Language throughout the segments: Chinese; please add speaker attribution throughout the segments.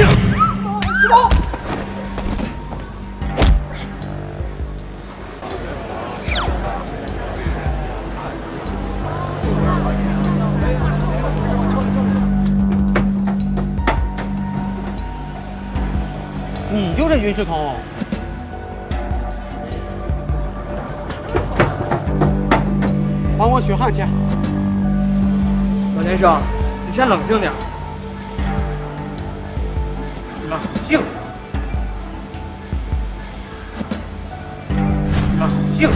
Speaker 1: 静！石头。
Speaker 2: 你就是云世通。还我血汗钱！
Speaker 3: 老先生，你先冷静点。
Speaker 2: 冷静！冷静！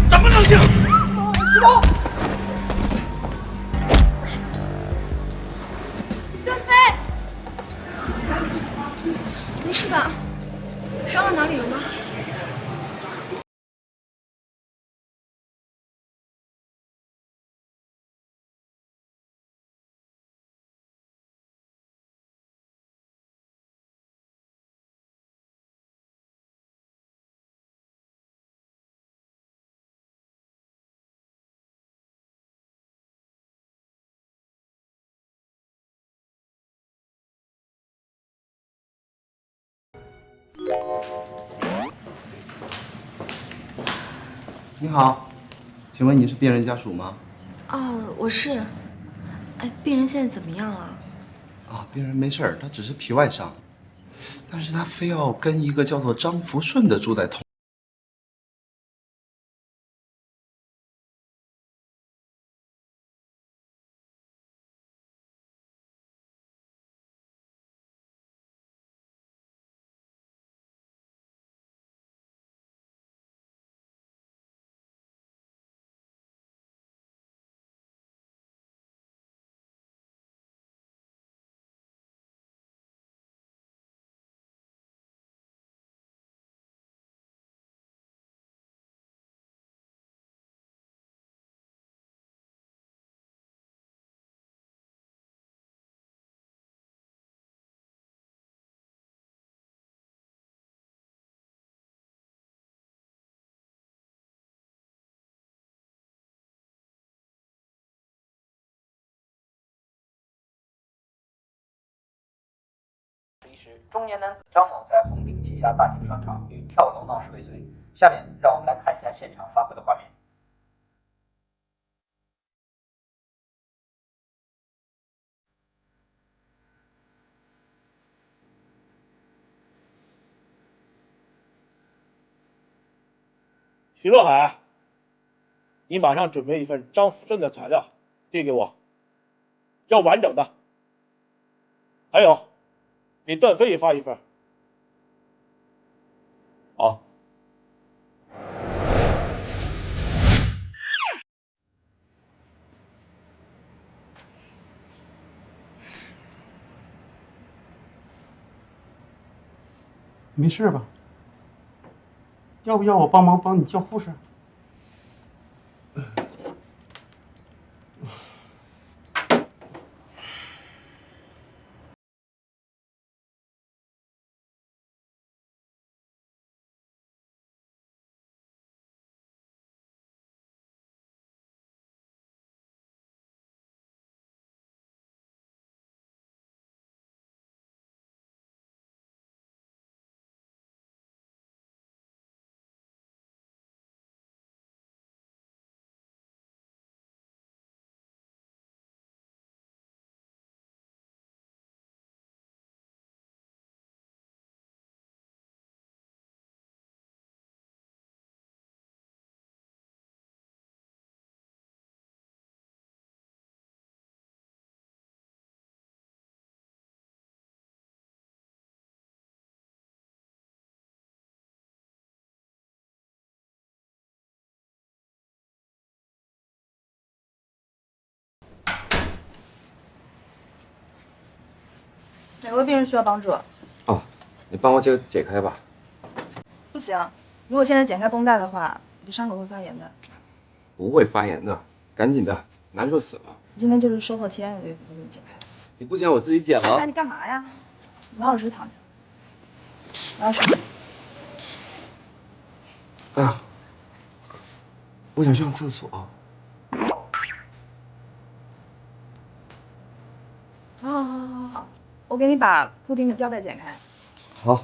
Speaker 1: 怎么冷静？石头。
Speaker 4: 段飞，没事吧？伤到哪里了吗？
Speaker 5: 你好，请问你是病人家属吗？
Speaker 4: 哦，我是。哎，病人现在怎么样了？
Speaker 5: 啊，病人没事儿，他只是皮外伤，但是他非要跟一个叫做张福顺的住在同。
Speaker 6: 中年男子张某在红顶旗下大型商场与跳楼闹事为罪。下面让我们来看一下现场发回的画面。
Speaker 7: 徐乐海，你马上准备一份张福顺的材料递给我，要完整的。还有，给段飞也发一份。好。
Speaker 2: 没事吧？要不要我帮忙帮你叫护士？
Speaker 8: 哪位病人需要帮助？
Speaker 9: 哦，你帮我解开吧。
Speaker 8: 不行，如果现在剪开绷带的话，你的伤口会发炎的。
Speaker 9: 不会发炎的，赶紧的，难受死了。
Speaker 8: 今天就是收获天，我也不给你剪开。
Speaker 9: 你不剪我自己剪了。
Speaker 8: 哎，你干嘛呀？你老老实实躺着。老实。
Speaker 9: 哎呀，我想上厕所。
Speaker 8: 好，我给你把固定的吊带剪开。
Speaker 9: 好，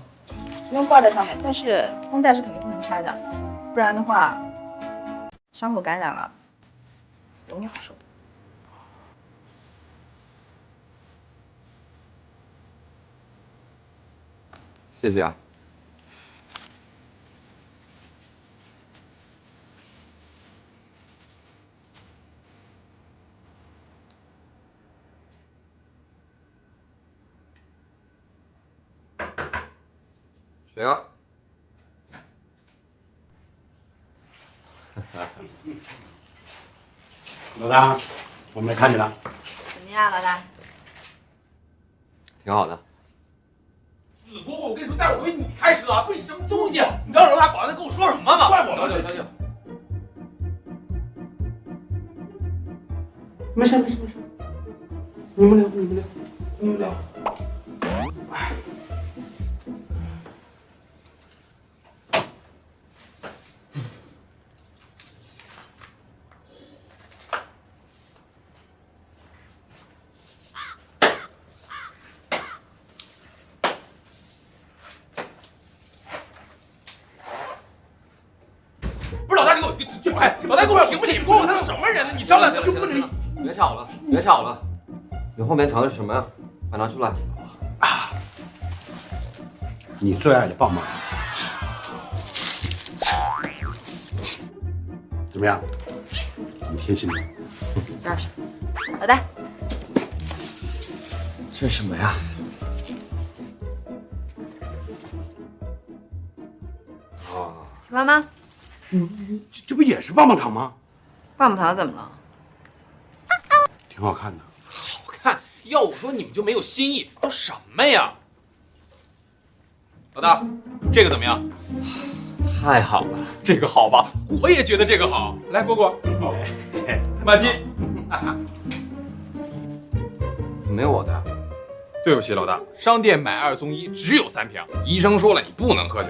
Speaker 8: 不用挂在上面，但是绷带是肯定不能拆的，不然的话，伤口感染了，容易好受。
Speaker 9: 谢谢啊。谁啊？
Speaker 1: 老大，我们来看你了。
Speaker 4: 怎么样，老大？
Speaker 9: 挺好的。
Speaker 1: 死姑姑，我跟你说，待会儿会你开车，不是你什么东西？你知道老大保安跟我说什么吗？怪我
Speaker 9: 小九，小九，
Speaker 2: 没事，你们聊。
Speaker 1: 不是老大，你给我，哎，老大给我评不起，姑姑他什么人呢？你招来他就不能。
Speaker 9: 别吵了，别吵了。你后面藏的是什么呀？快拿出来。
Speaker 1: 啊，你最爱的棒棒怎么样？你贴心吗？
Speaker 4: 多少是？老大，
Speaker 9: 这是什么呀？哦，
Speaker 4: 喜欢吗？
Speaker 1: 这不也是棒棒糖吗？
Speaker 4: 棒棒糖怎么了？
Speaker 1: 挺好看的。
Speaker 10: 好看？要我说你们就没有新意，都什么呀？老大，这个怎么样？
Speaker 9: 太好了，
Speaker 10: 这个好吧？我也觉得这个好。来，果果，马季，
Speaker 9: 怎么没有我的？
Speaker 10: 对不起，老大，商店买2送1，只有3瓶。医生说了，你不能喝酒。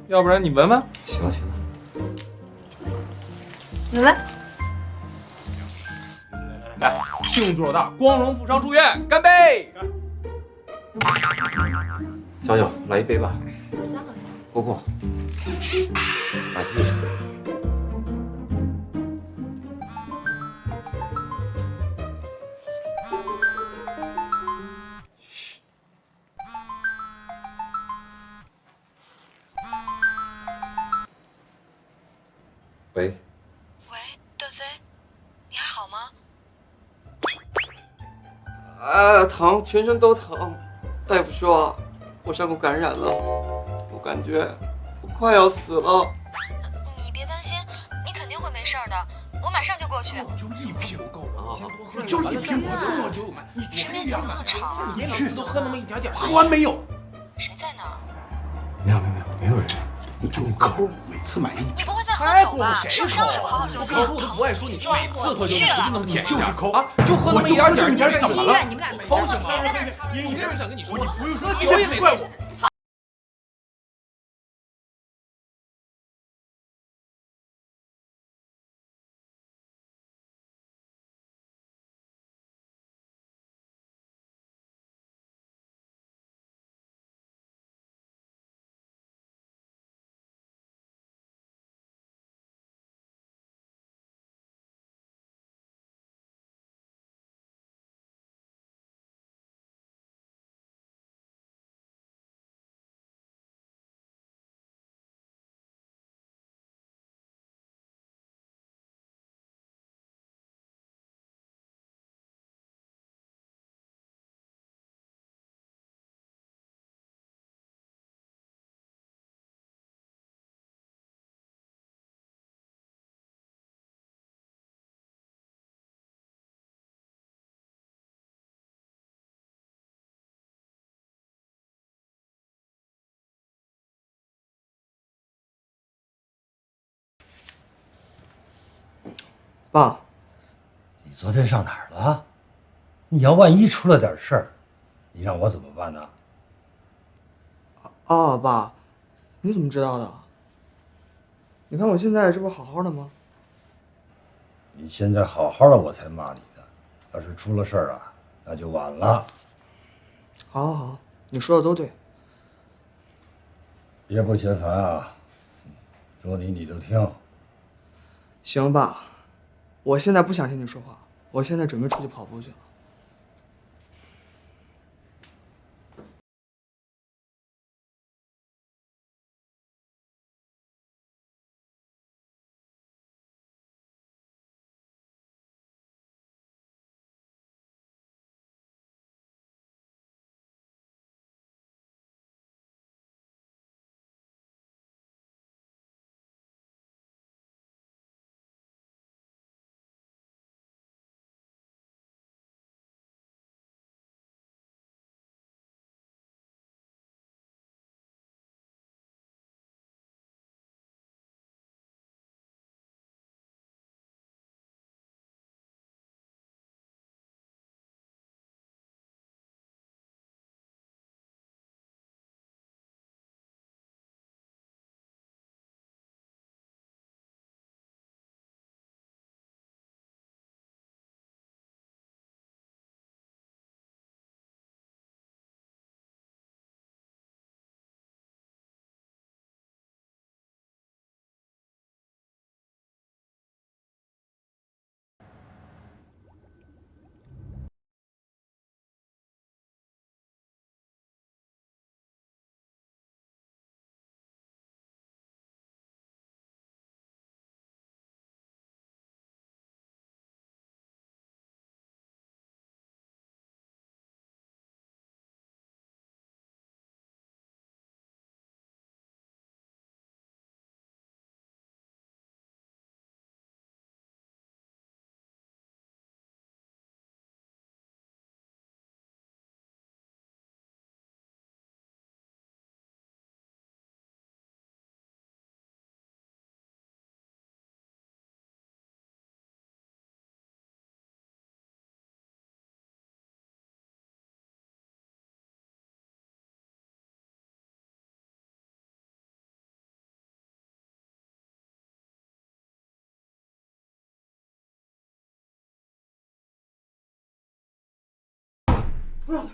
Speaker 10: 要不然你闻闻？
Speaker 9: 行了行了，
Speaker 4: 你闻。
Speaker 10: 来，庆祝老大光荣负伤出院，干杯！
Speaker 9: 小九，来一杯吧。
Speaker 4: 好香好香。
Speaker 9: 果果，马季。喂，
Speaker 4: 喂，段飞，你还好吗？
Speaker 9: 疼，全身都疼。大夫说我伤口感染了，我感觉我快要死了。
Speaker 4: 你别担心，你肯定会没事的，我马上就过去。
Speaker 10: 就1瓶够了，你先多喝。
Speaker 1: 就1瓶，
Speaker 10: 我多少酒买？你
Speaker 4: 时间怎么那么长啊？
Speaker 10: 你每次都喝那么一点点。
Speaker 1: 喝完没有？
Speaker 4: 谁在那儿？
Speaker 1: 没有人。你就抠，每次买1瓶。
Speaker 4: 你不会在喝酒吧？
Speaker 10: 谁
Speaker 4: 受伤还不好好休息？
Speaker 10: 我都不爱说，你每次喝酒就那么舔一下，
Speaker 1: 就是抠
Speaker 10: 啊，就喝那么一点点，你
Speaker 1: 怎么了？
Speaker 4: 你们俩
Speaker 10: 抠什么？我这边想跟你说，你不用喝酒也没怪我。
Speaker 3: 爸，
Speaker 11: 你昨天上哪儿了？你要万一出了点事儿，你让我怎么办呢？
Speaker 3: 啊，爸，你怎么知道的？你看我现在这不好好的吗？
Speaker 11: 你现在好好的，我才骂你呢。要是出了事儿啊，那就晚了。
Speaker 3: 好，好，好，你说的都对。
Speaker 11: 别不嫌烦啊，说你都听。
Speaker 3: 行，爸，我现在不想听你说话，我现在准备出去跑步去了。
Speaker 2: 不要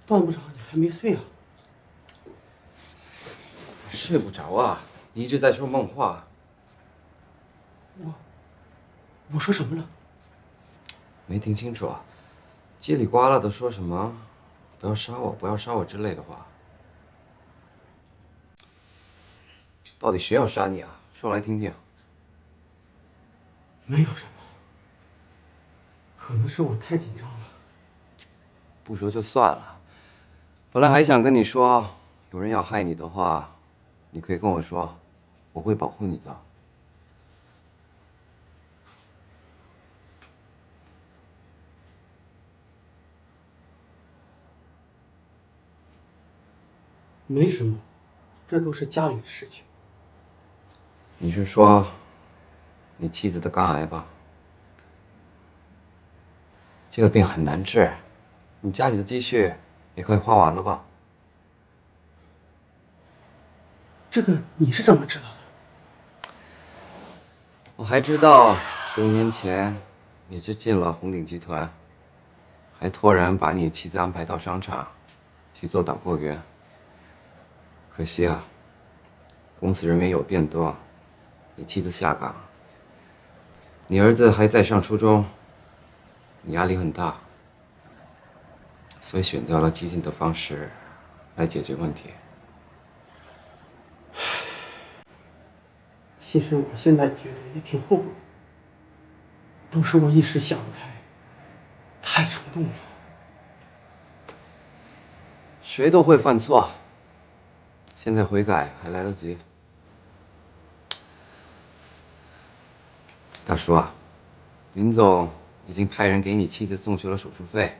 Speaker 2: 段部长，你还没睡啊？
Speaker 12: 睡不着啊，你一直在说梦话。
Speaker 2: 我说什么了？
Speaker 12: 没听清楚啊，叽里呱啦的说什么“不要杀我，不要杀我”之类的话。到底谁要杀你啊？说来听听。
Speaker 2: 没有什么，可能是我太紧张了。
Speaker 12: 不说就算了。本来还想跟你说，有人要害你的话，你可以跟我说，我会保护你的。
Speaker 2: 没什么，这都是家里的事情。
Speaker 12: 你是说你妻子的肝癌吧？这个病很难治，你家里的积蓄也快花完了吧？
Speaker 2: 这个你是怎么知道的？
Speaker 12: 我还知道15年前你是进了红鼎集团，还托人把你妻子安排到商场去做导购员。可惜啊，公司人员有变动，你妻子下岗，你儿子还在上初中，你压力很大，所以选择了激进的方式来解决问题。
Speaker 2: 其实我现在觉得也挺后悔，都是我一时想不开，太冲动了。
Speaker 12: 谁都会犯错，现在悔改还来得及。大叔啊，林总已经派人给你妻子送去了手术费，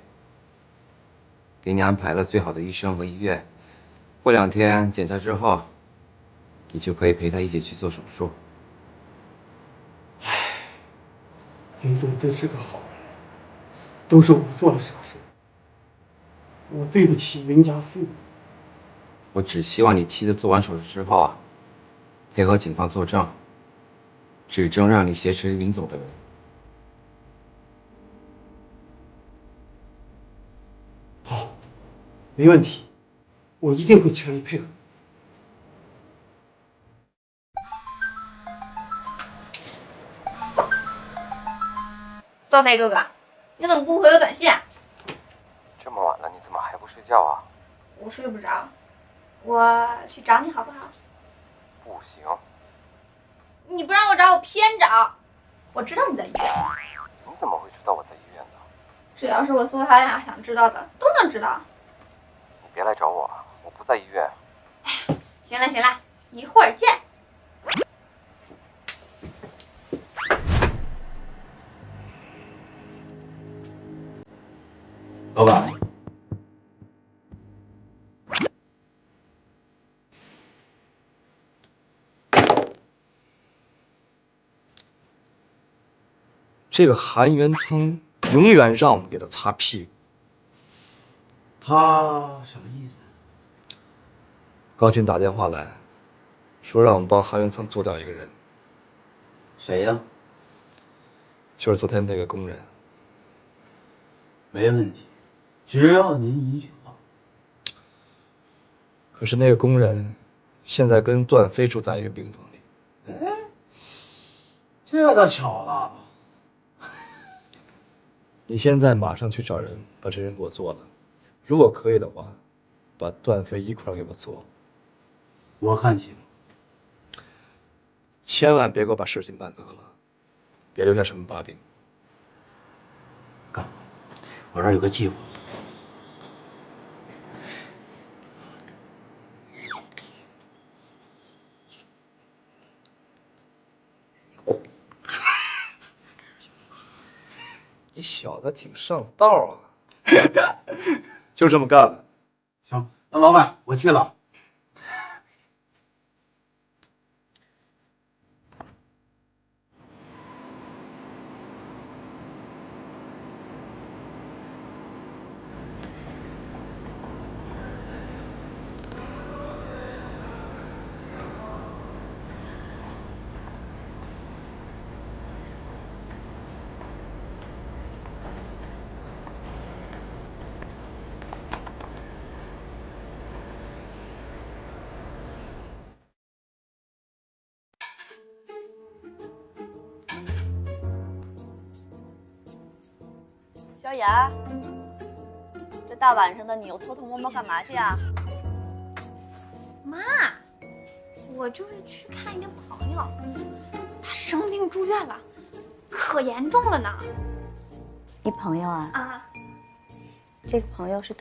Speaker 12: 给你安排了最好的医生和医院，过2天检查之后，你就可以陪她一起去做手术。
Speaker 2: 林总真是个好人，都是我做了傻事，我对不起林家父母。
Speaker 12: 我只希望你妻子做完手术之后啊，配合警方作证，指证让你挟持林总的人。
Speaker 2: 好，没问题，我一定会全力配合。
Speaker 8: 段飞哥哥，你怎么不回我短信啊？
Speaker 12: 这么晚了，你怎么还不睡觉啊？
Speaker 8: 我睡不着，我去找你好不好？
Speaker 12: 不行。
Speaker 8: 你不让我找，我偏找。我知道你在医院。
Speaker 12: 你怎么会知道我在医院呢？
Speaker 8: 只要是我苏小雅想知道的，都能知道。
Speaker 12: 你别来找我，我不在医院。
Speaker 8: 行了行了，一会儿见。
Speaker 11: 老板，
Speaker 13: 这个韩元仓永远让我们给他擦屁股。
Speaker 11: 他什么意思？
Speaker 13: 高进打电话来，说让我们帮韩元仓做掉一个人。
Speaker 11: 谁呀？
Speaker 13: 就是昨天那个工人。
Speaker 11: 没问题，只要您一句话。
Speaker 13: 可是那个工人现在跟段飞住在一个病房里。
Speaker 11: 哎，这倒巧了。
Speaker 13: 你现在马上去找人把这人给我做了，如果可以的话，把段飞一块给我做。
Speaker 11: 我看行。
Speaker 13: 千万别给我把事情办砸了，别留下什么把柄。
Speaker 11: 干，我这儿有个计划。
Speaker 13: 你小子挺上道啊，就这么干了。
Speaker 11: 行，那老板我去了。
Speaker 14: 小雅，这大晚上的你又偷偷摸摸干嘛去啊？
Speaker 8: 妈，我就是去看一个朋友，他生病住院了，可严重了呢。
Speaker 14: 你朋友啊？
Speaker 8: 啊，
Speaker 14: 这个朋友是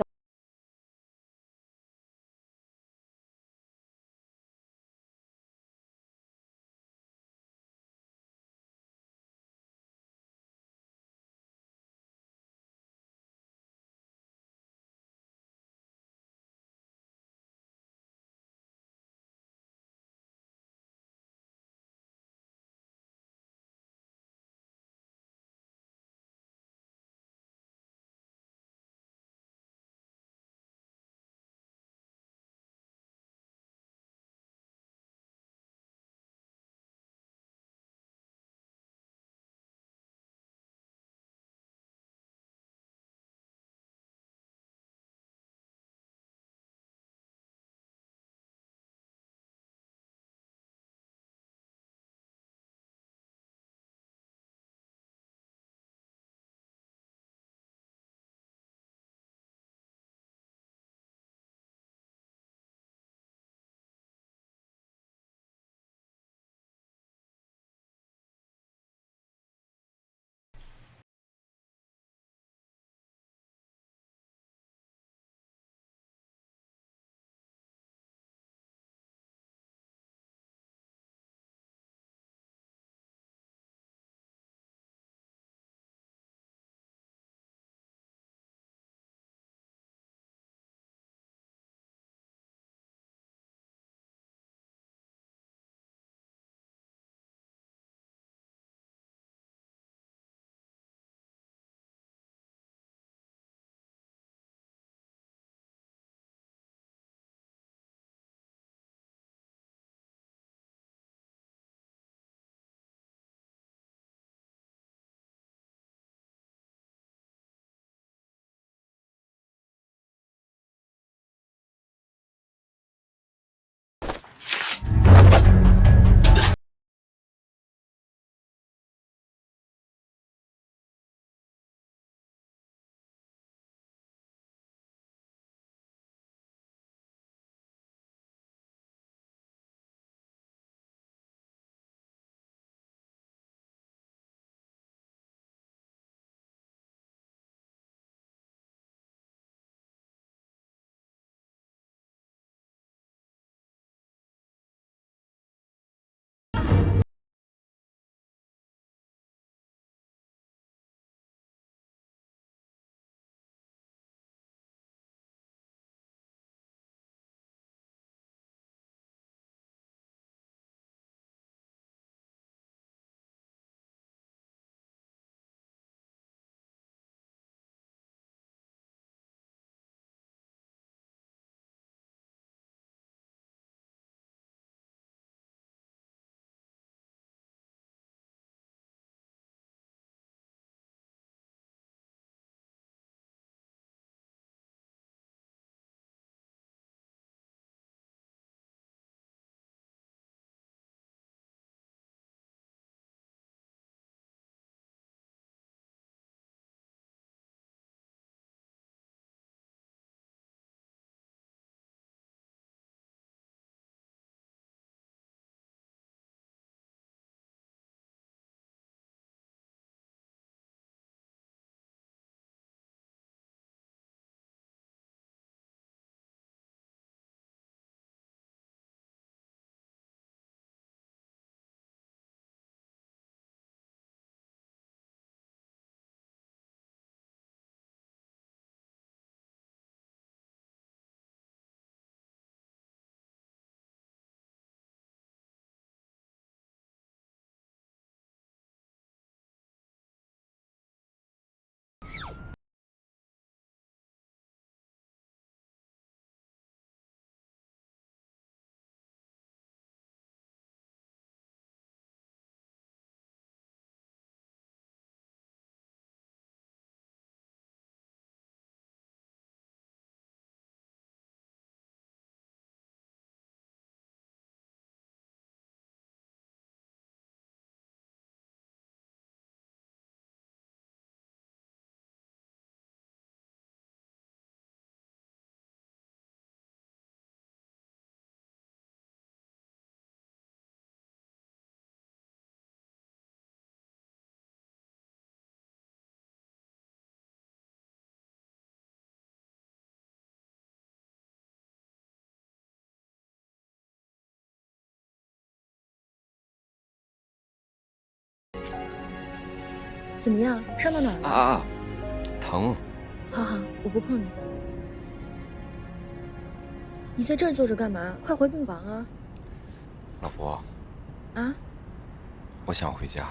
Speaker 4: 怎么样？伤到哪儿了？
Speaker 12: 啊，疼。
Speaker 4: 好好，我不碰你。你在这儿坐着干嘛？快回病房啊！
Speaker 12: 老婆。
Speaker 4: 啊？
Speaker 12: 我想回家。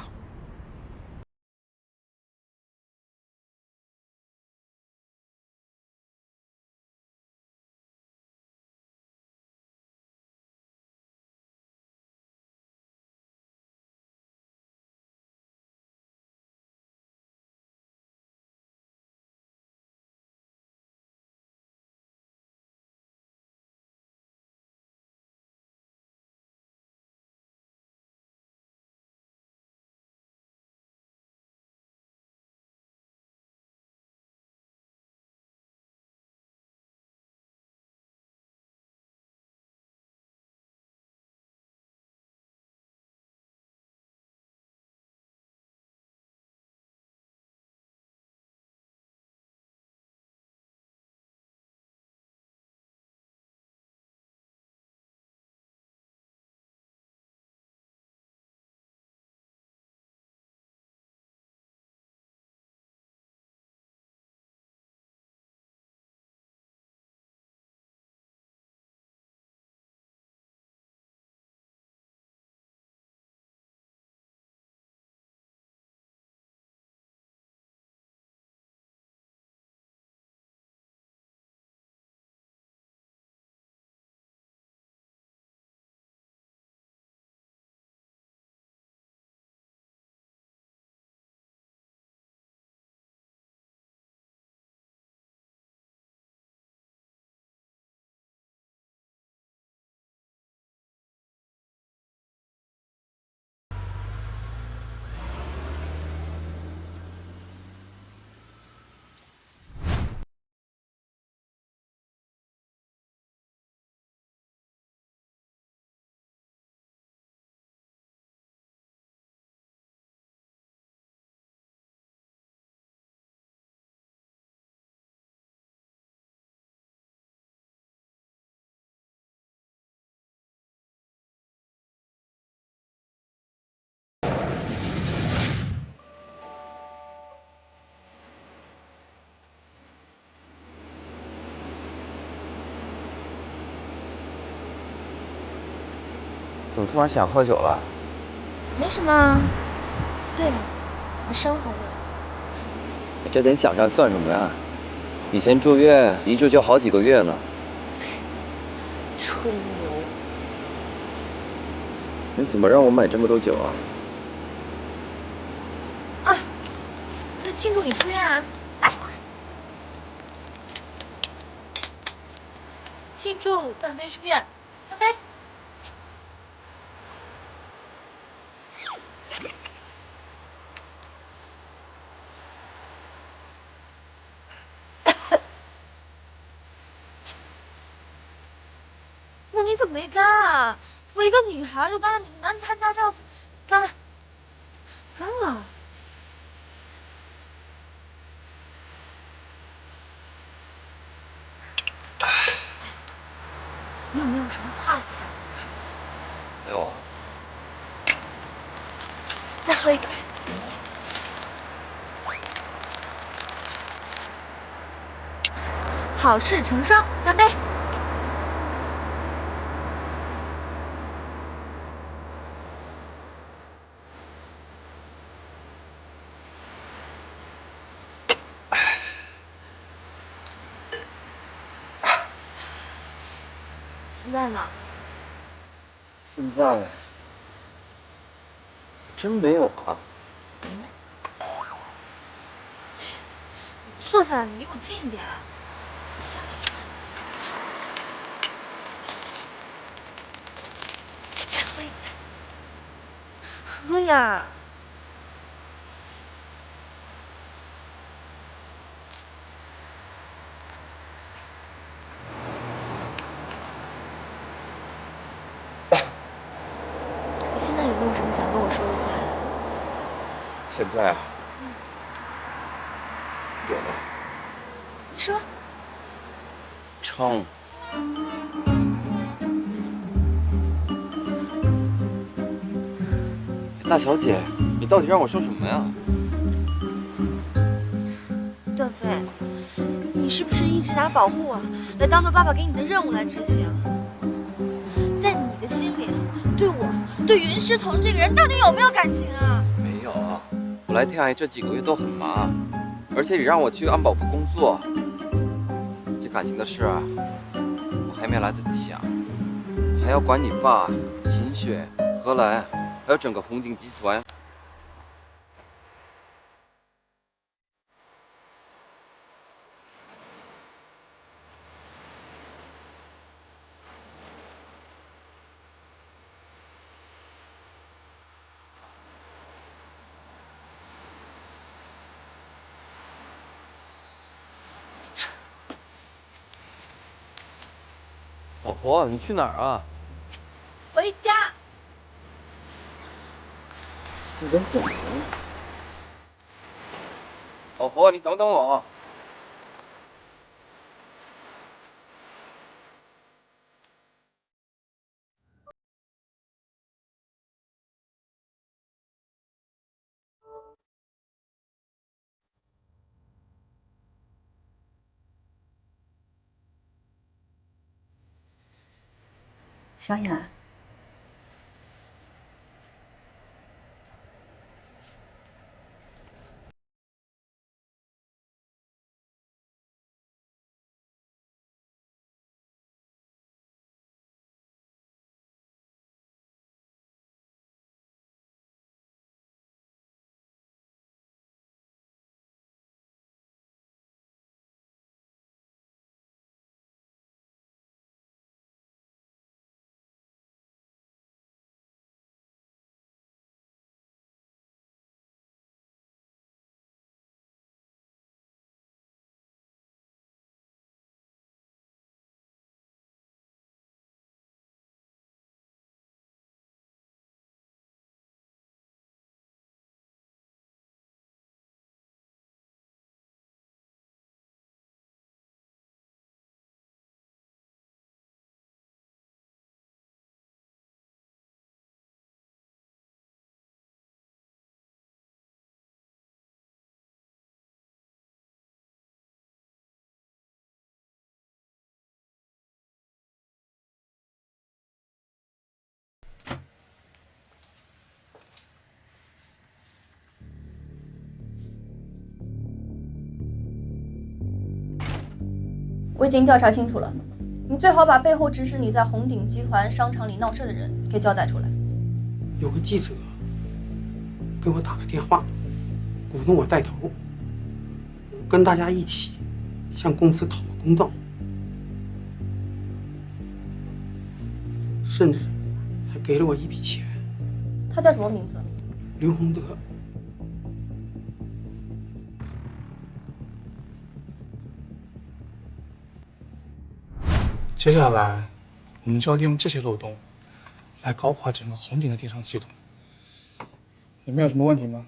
Speaker 12: 怎么突然想喝酒了？
Speaker 4: 没什么。对了，你伤好了？
Speaker 12: 这点小伤算什么呀？以前住院一住就好几个月呢。
Speaker 4: 吹牛！
Speaker 12: 你怎么让我买这么多酒啊？
Speaker 4: 啊，为了庆祝你出院啊！来，庆祝段飞出院，干杯！那你怎么没干啊？我一个女孩就干了，男参大丈夫，干了，干了。你有没有什么话想说？
Speaker 12: 没有啊。
Speaker 4: 再喝一个。好事成双，干杯！现在呢？
Speaker 12: 现在真没有啊。
Speaker 4: 坐下来，你离我近一点。行。再喝一杯。喝呀！你现在有没有什么想跟我说的话？
Speaker 12: 现在啊，有了。
Speaker 4: 你说。
Speaker 12: 撑。大小姐，你到底让我说什么呀？
Speaker 4: 是不是一直拿保护我来当做爸爸给你的任务来执行？在你的心里，对我、对云诗彤这个人到底有没有感情啊？
Speaker 12: 没有，我来天涯这几个月都很忙，而且你让我去安保部工作，这感情的事啊，我还没来得及想，我还要管你爸、秦雪、何来，还有整个红景集团。老婆，你去哪儿啊？
Speaker 4: 回家。
Speaker 12: 这跟怎么了？老婆，你等等我。
Speaker 8: 小雅，我已经调查清楚了，你最好把背后指使你在红鼎集团商场里闹事的人给交代出来。
Speaker 2: 有个记者给我打个电话，鼓动我带头，跟大家一起向公司讨个公道，甚至还给了我一笔钱。
Speaker 8: 他叫什么名字？
Speaker 2: 刘洪德。
Speaker 13: 接下来，我们就要利用这些漏洞，来搞垮整个红鼎的电商系统。你们有什么问题吗？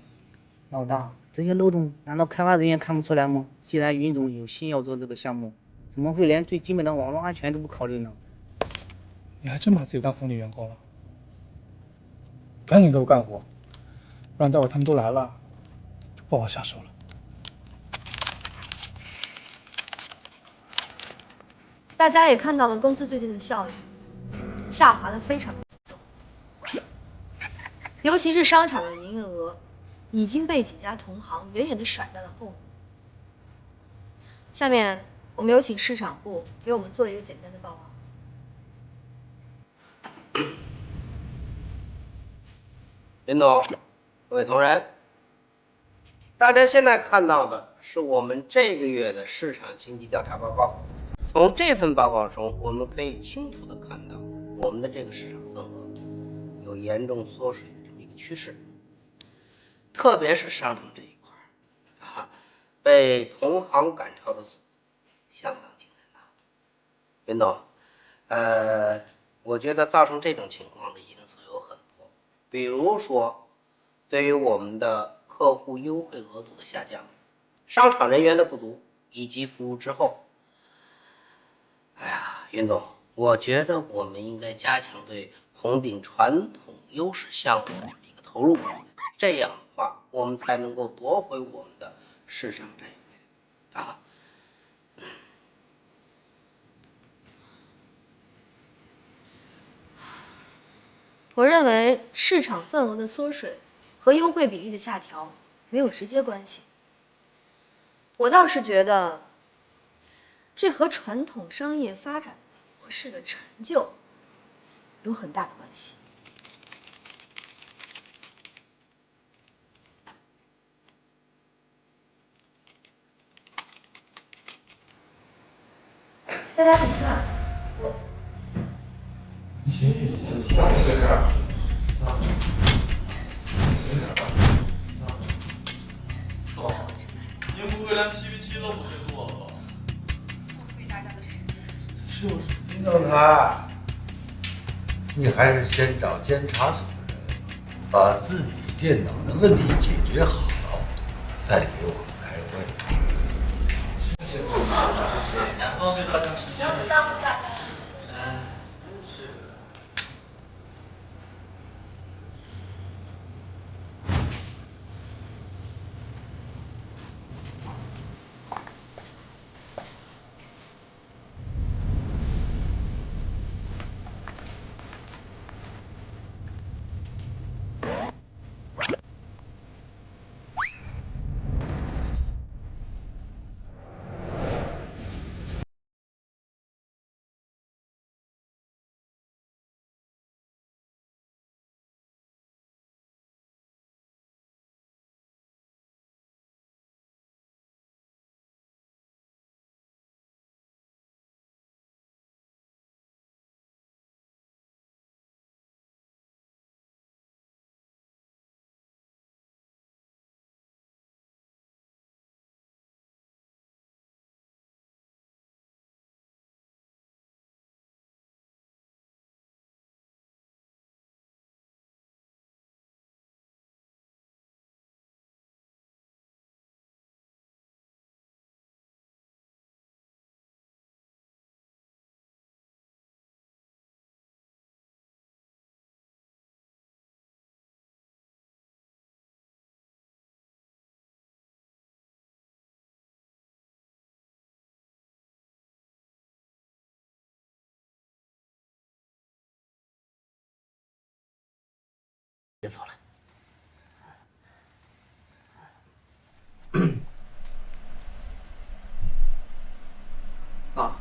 Speaker 15: 老大，这些漏洞难道开发人员看不出来吗？既然云总有心要做这个项目，怎么会连最基本的网络安全都不考虑呢？
Speaker 13: 你还真把自己当红鼎员工了？赶紧给我干活，不然待会他们都来了，就不好下手了。
Speaker 4: 大家也看到了公司最近的效益，下滑的非常严重，尤其是商场的营业额已经被几家同行远远的甩在了后面。下面我们有请市场部给我们做一个简单的报告。
Speaker 16: 林总，各位同仁，大家现在看到的是我们这个月的市场经济调查报告。从这份报告中，我们可以清楚的看到，我们的这个市场份额有严重缩水的这么一个趋势，特别是商场这一块被同行赶超的相当惊人啊。云总，我觉得造成这种情况的因素有很多，比如说，对于我们的客户优惠额度的下降，商场人员的不足，以及服务之后。哎呀，云总，我觉得我们应该加强对红鼎传统优势项目的这么一个投入，这样的话，我们才能够夺回我们的市场占有率啊。
Speaker 4: 我认为市场份额的缩水和优惠比例的下调没有直接关系。我倒是觉得，这和传统商业发展模式的成就有很大的关系。大家怎么看？
Speaker 9: 您不会连 PPT 都不会做了吧？
Speaker 8: 浪费大家的时间。
Speaker 11: 就是林正台，你还是先找监察所的人，把自己电脑的问题解决好，再给我们开会。
Speaker 9: 浪费大家时间。
Speaker 3: 别走了。爸，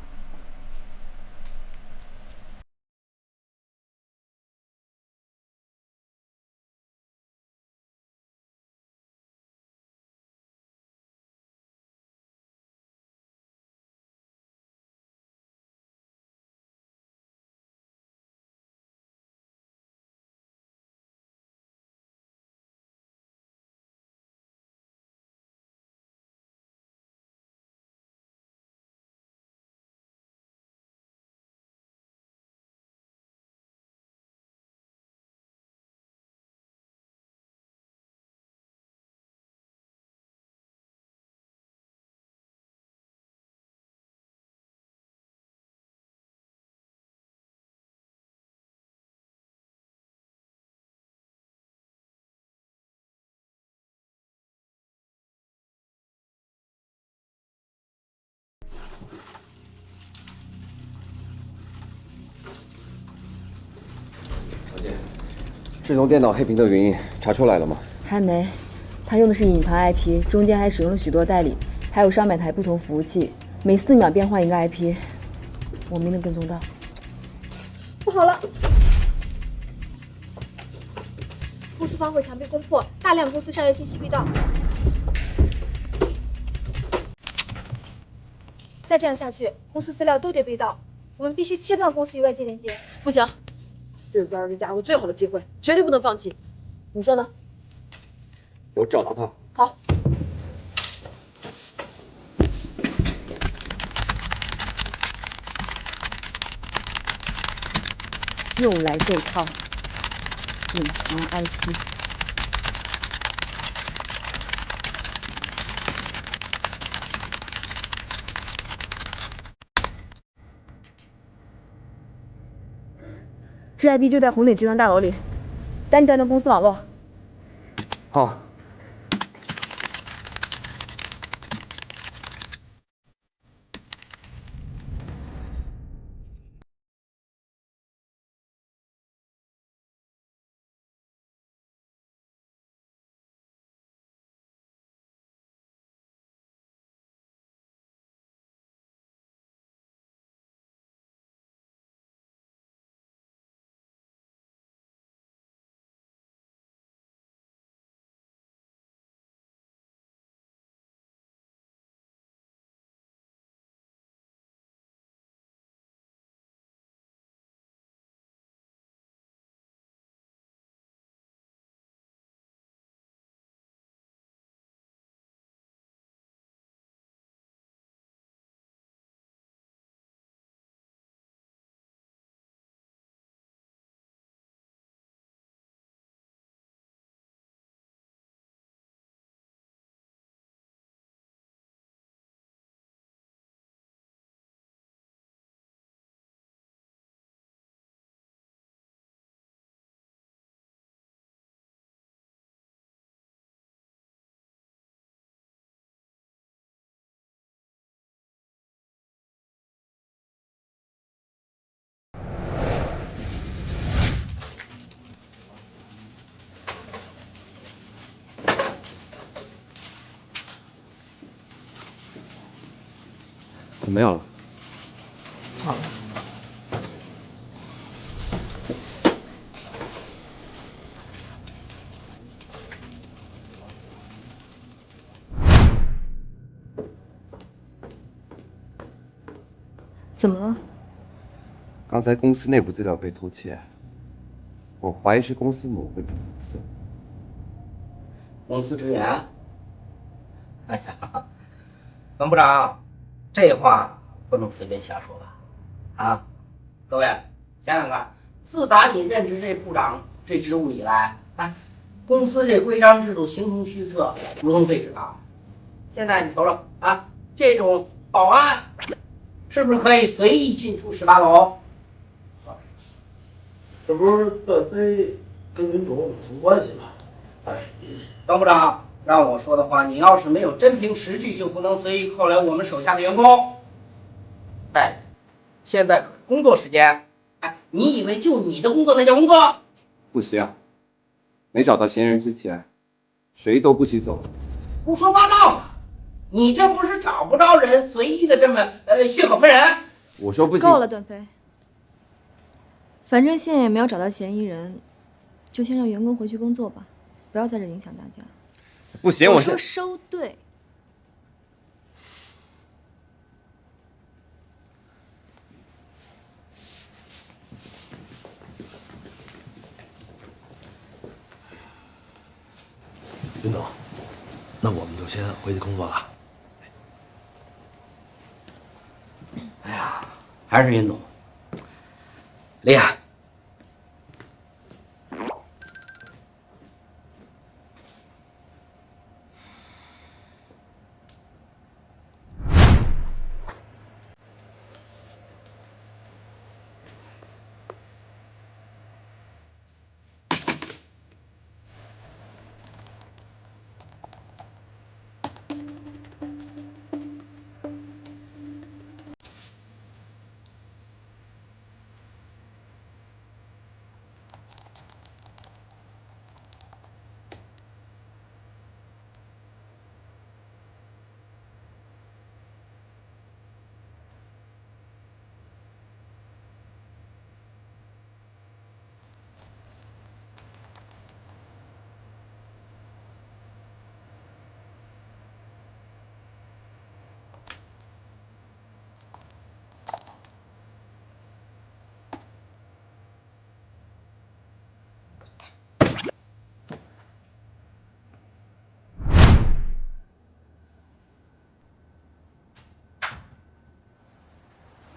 Speaker 12: 小姐，智能电脑黑屏的原因查出来了吗？
Speaker 17: 还没，他用的是隐藏 IP， 中间还使用了许多代理，还有上百台不同服务器，每4秒变换一个 IP， 我没能跟踪到。
Speaker 18: 不好了！公司方会墙被攻破，大量公司商业信息被盗。再这样下去，公司资料都得被盗。我们必须切断公司与外界连接。
Speaker 17: 不行，这是抓住这家伙最好的机会，绝对不能放弃。你说呢？
Speaker 12: 我找到他。
Speaker 17: 好。又来这套隐藏 IP。这 IP 就在红鼎集团大楼里，带你断断公司网络。
Speaker 12: 好。怎么样了？
Speaker 3: 好了。
Speaker 4: 怎么了？
Speaker 12: 刚才公司内部资料被偷窃，我怀疑是公司某个主子。
Speaker 16: 公司职员？哎呀，本部长，这话不能随便瞎说吧？啊，各位想想看，自打你任职这部长这职务以来，啊，公司这规章制度形同虚设，如同废纸啊。现在你瞅瞅啊，这种保安是不是可以随意进出18楼？
Speaker 7: 这不是段飞跟云总有什么关系吗？
Speaker 16: 哎，董部长，让我说的话，你要是没有真凭实据，就不能随意扣留我们手下的员工。哎，现在可是工作时间，哎，你以为就你的工作才叫工作？
Speaker 12: 不行，没找到嫌疑人之前，谁都不许走。
Speaker 16: 胡说八道！你这不是找不着人，随意的这么血口喷人？
Speaker 12: 我说不行。
Speaker 17: 够了，段飞。反正现在也没有找到嫌疑人，就先让员工回去工作吧，不要在这影响大家。
Speaker 12: 不行，
Speaker 17: 我说收队。
Speaker 11: 云总，那我们就先回去工作了。
Speaker 16: 哎呀，还是云总厉害。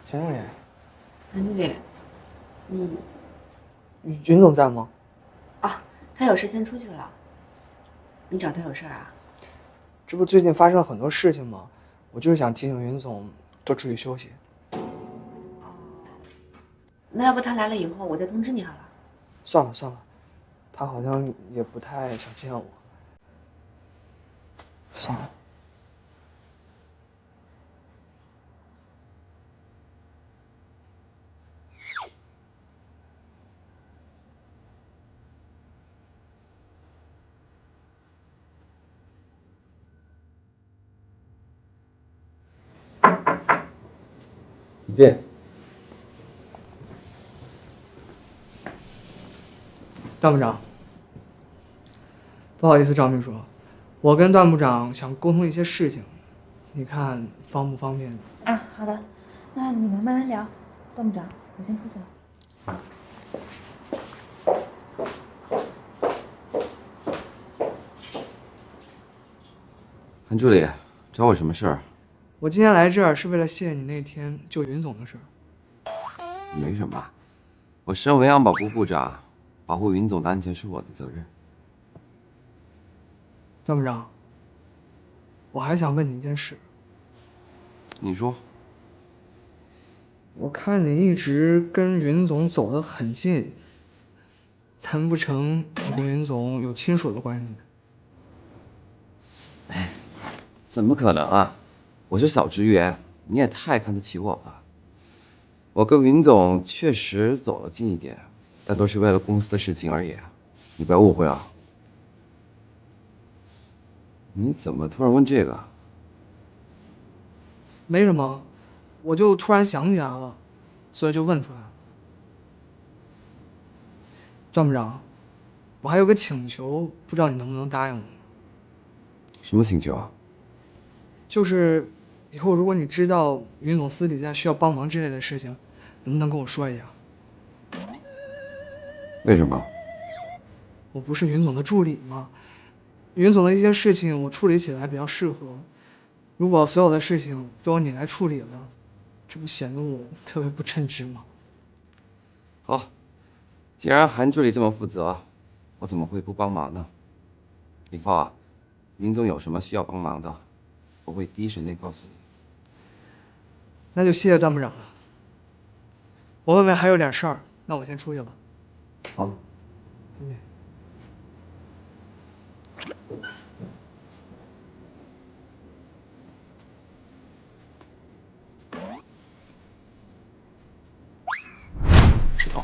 Speaker 3: 钱经理，
Speaker 17: 韩经理，你
Speaker 3: 云总在吗？
Speaker 17: 啊，他有事先出去了。你找他有事儿啊？
Speaker 3: 这不最近发生了很多事情吗？我就是想提醒云总多注意休息。
Speaker 17: 那要不他来了以后，我再通知你好了。
Speaker 3: 算了算了，他好像也不太想见我。算了。
Speaker 12: 李健，
Speaker 3: 段部长，不好意思，赵秘书，我跟段部长想沟通一些事情，你看方不方便？
Speaker 8: 啊，好的，那你们慢慢聊。段部长，我先出去了。
Speaker 12: 韩助理，找我什么事儿？
Speaker 3: 我今天来这儿是为了谢谢你那天救云总的事儿。
Speaker 12: 没什么，我身为安保部部长，保护云总的安全是我的责任。
Speaker 3: 段部长，我还想问你一件事。
Speaker 12: 你说。
Speaker 3: 我看你一直跟云总走得很近，难不成你跟云总有亲属的关系？
Speaker 12: 怎么可能啊！我是小职员，你也太看得起我吧。我跟云总确实走了近一点，但都是为了公司的事情而已，你不要误会啊。你怎么突然问这个？
Speaker 3: 没什么，我就突然想起来了，所以就问出来了。段部长，我还有个请求，不知道你能不能答应我？
Speaker 12: 什么请求啊？
Speaker 3: 就是以后如果你知道云总私底下需要帮忙之类的事情，能不能跟我说一下？
Speaker 12: 为什么？
Speaker 3: 我不是云总的助理吗？云总的一些事情我处理起来比较适合，如果所有的事情都由你来处理了，这不显得我特别不称职吗？
Speaker 12: 好，既然韩助理这么负责，我怎么会不帮忙呢？以后啊，云总有什么需要帮忙的，我会第一时间告诉你。
Speaker 3: 那就谢谢段部长了。我外面还有点事儿，那我先出去了。
Speaker 12: 好。
Speaker 1: 石头，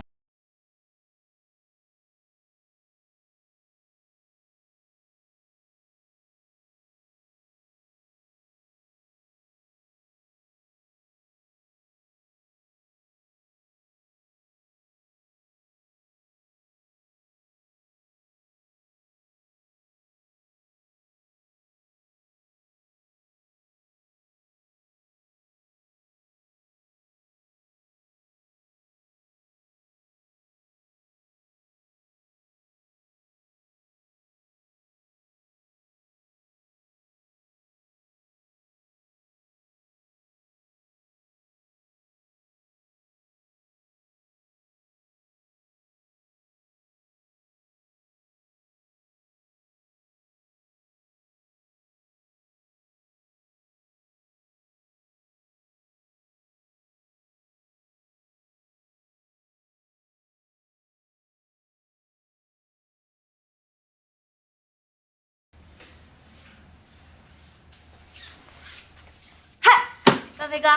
Speaker 14: 大飞哥，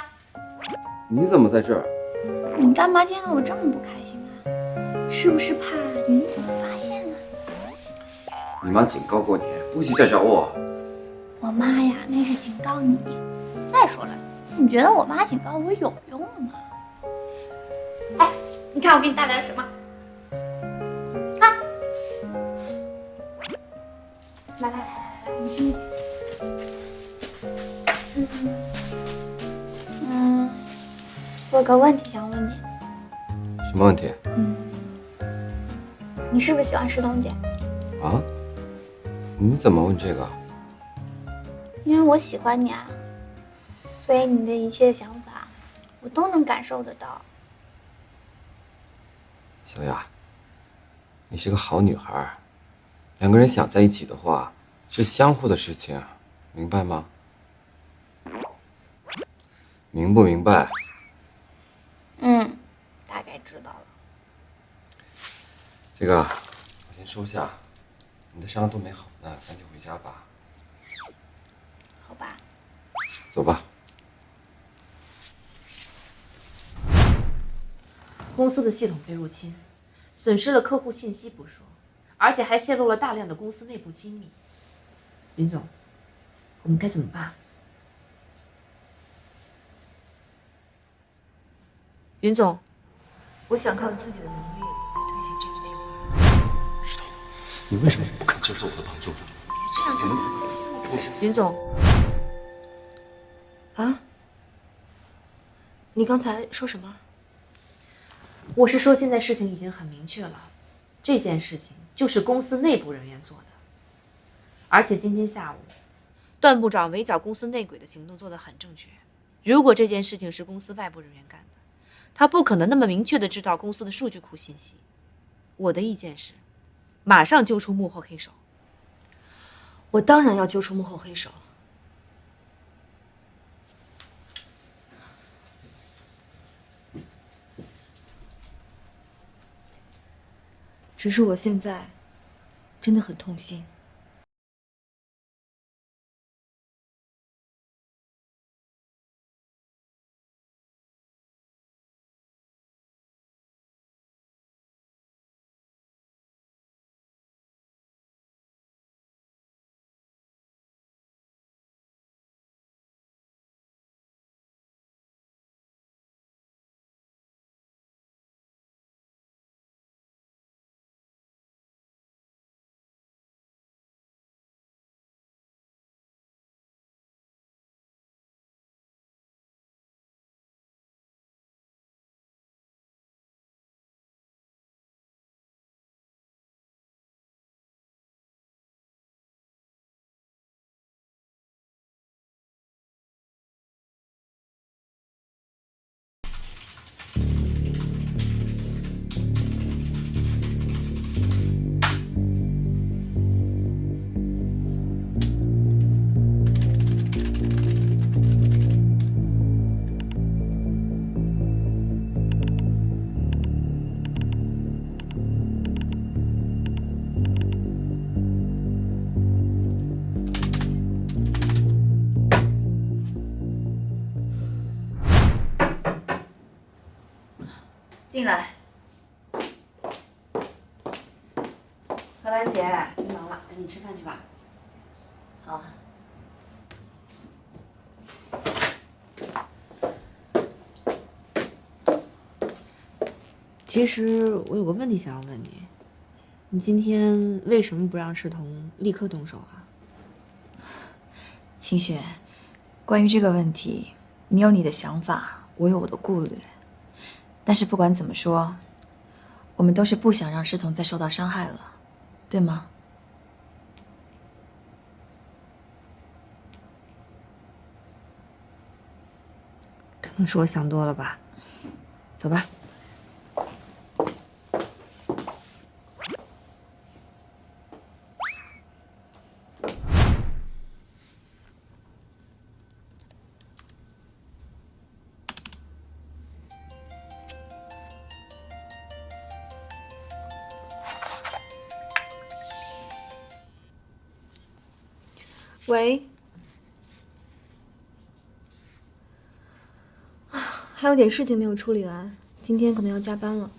Speaker 12: 你怎么在这儿？
Speaker 14: 你干嘛见到我这么不开心啊？是不是怕云总发现啊？
Speaker 12: 你妈警告过你，不许再找我。
Speaker 14: 我妈呀，那是警告你。再说了，你觉得我妈警告我有用吗？哎，你看我给你带来了什么？啊！来，你听。我有个问题想问你。
Speaker 12: 什么问题？
Speaker 14: 你是不是喜欢石彤姐？
Speaker 12: 啊？你怎么问这个？
Speaker 14: 因为我喜欢你啊，所以你的一切想法，我都能感受得到。
Speaker 12: 小雅，你是个好女孩，两个人想在一起的话，是相互的事情，明白吗？明不明白？
Speaker 14: 大概知道了。
Speaker 12: 这个我先收下，你的伤都没好呢，赶紧回家吧。
Speaker 14: 好吧。
Speaker 12: 走吧。
Speaker 19: 公司的系统被入侵，损失了客户信息不说，而且还泄露了大量的公司内部机密。林总，我们该怎么办？云总，我想靠自己的能力来推行这个计划。
Speaker 11: 石头，你为什么不肯接受我的帮助呢？
Speaker 14: 别这样，这3回4你干什么？
Speaker 19: 云总，啊？你刚才说什么？我是说，现在事情已经很明确了，这件事情就是公司内部人员做的，而且今天下午，段部长围剿公司内鬼的行动做得很正确。如果这件事情是公司外部人员干的，他不可能那么明确的知道公司的数据库信息。我的意见是，马上揪出幕后黑手。我当然要揪出幕后黑手。只是我现在真的很痛心。
Speaker 4: 进来。荷兰姐，你忙了，赶紧吃饭去吧。好。其实我有个问题想要问你，你今天为什么不让世彤立刻动手啊？
Speaker 8: 清雪，关于这个问题，你有你的想法，我有我的顾虑。但是不管怎么说，我们都是不想让世彤再受到伤害了，对吗？
Speaker 4: 可能是我想多了吧。走吧。喂，还有点事情没有处理完，今天可能要加班了。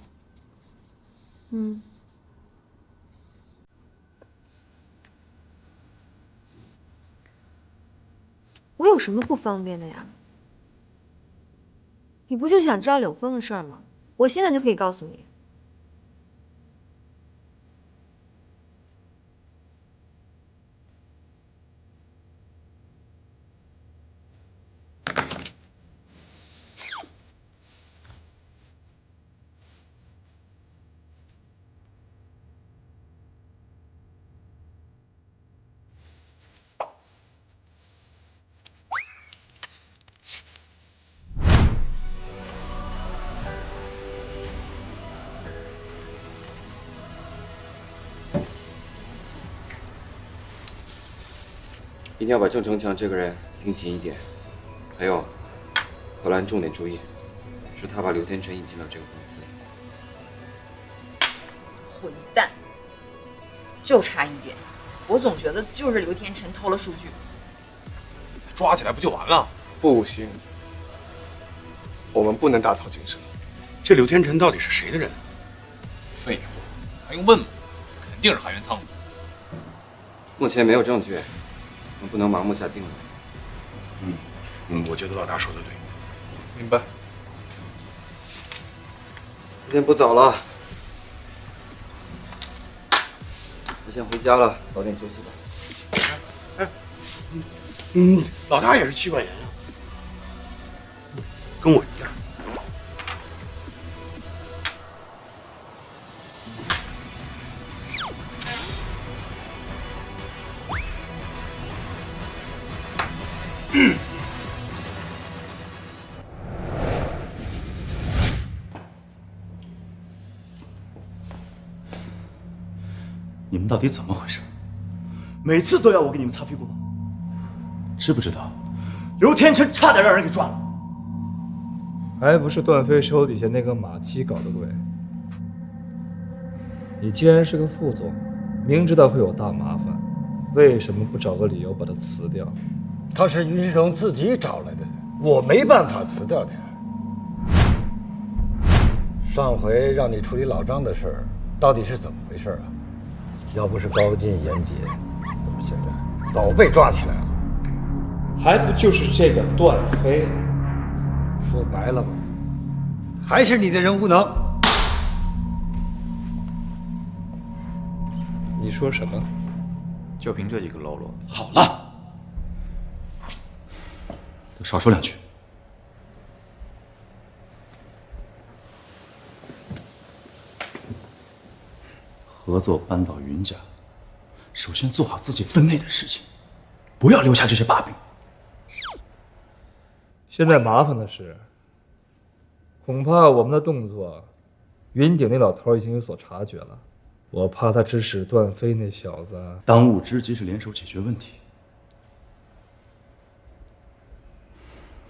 Speaker 4: 我有什么不方便的呀？你不就想知道柳峰的事儿吗？我现在就可以告诉你。
Speaker 12: 一定要把郑成强这个人盯紧一点。还有，荷兰重点注意，是他把刘天成引进了这个公司。
Speaker 17: 混蛋，就差一点，我总觉得就是刘天成偷了数据。
Speaker 10: 抓起来不就完了？
Speaker 1: 不行，我们不能打草惊蛇。这刘天成到底是谁的人？
Speaker 10: 废话，还用问吗？肯定是韩元仓的。
Speaker 12: 目前没有证据，我们不能盲目下定论。
Speaker 1: 我觉得老大说的对。
Speaker 10: 明白。
Speaker 12: 时间不早了，我先回家了，早点休息吧。
Speaker 1: 老大也是妻管严啊，跟我一样。
Speaker 20: 你们到底怎么回事？每次都要我给你们擦屁股吗？知不知道，刘天成差点让人给抓了。
Speaker 13: 还不是段飞手底下那个马姬搞的鬼。你既然是个副总，明知道会有大麻烦，为什么不找个理由把他辞掉？
Speaker 11: 他是于世荣自己找来的，我没办法辞掉他。上回让你处理老张的事儿，到底是怎么回事啊？要不是高进严节，我们现在早被抓起来了。
Speaker 13: 还不就是这个段飞？
Speaker 11: 说白了嘛，还是你的人无能。
Speaker 13: 你说什么？
Speaker 20: 就凭这几个喽啰？好了，都少说两句。合作扳倒云家，首先做好自己分内的事情，不要留下这些把柄。
Speaker 13: 现在麻烦的是，恐怕我们的动作，云顶那老头已经有所察觉了。我怕他指使段飞那小子。
Speaker 20: 当务之急是联手解决问题。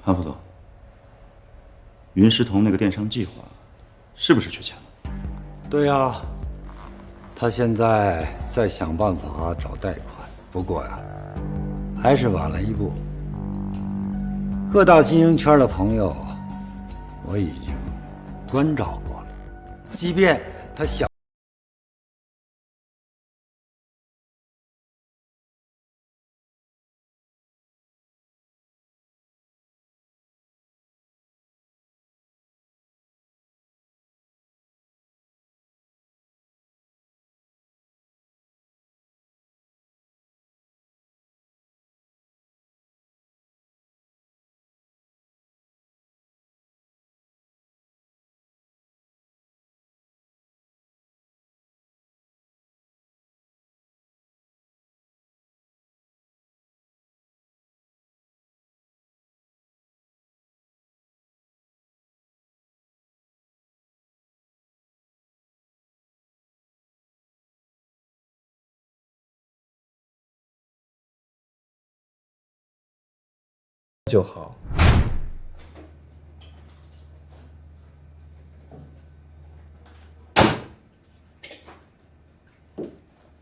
Speaker 20: 韩副总，云石彤那个电商计划，是不是缺钱了？
Speaker 11: 对呀，他现在在想办法找贷款，不过呀，还是晚了一步。各大经营圈的朋友，我已经关照过了。即便他想。
Speaker 13: 就好。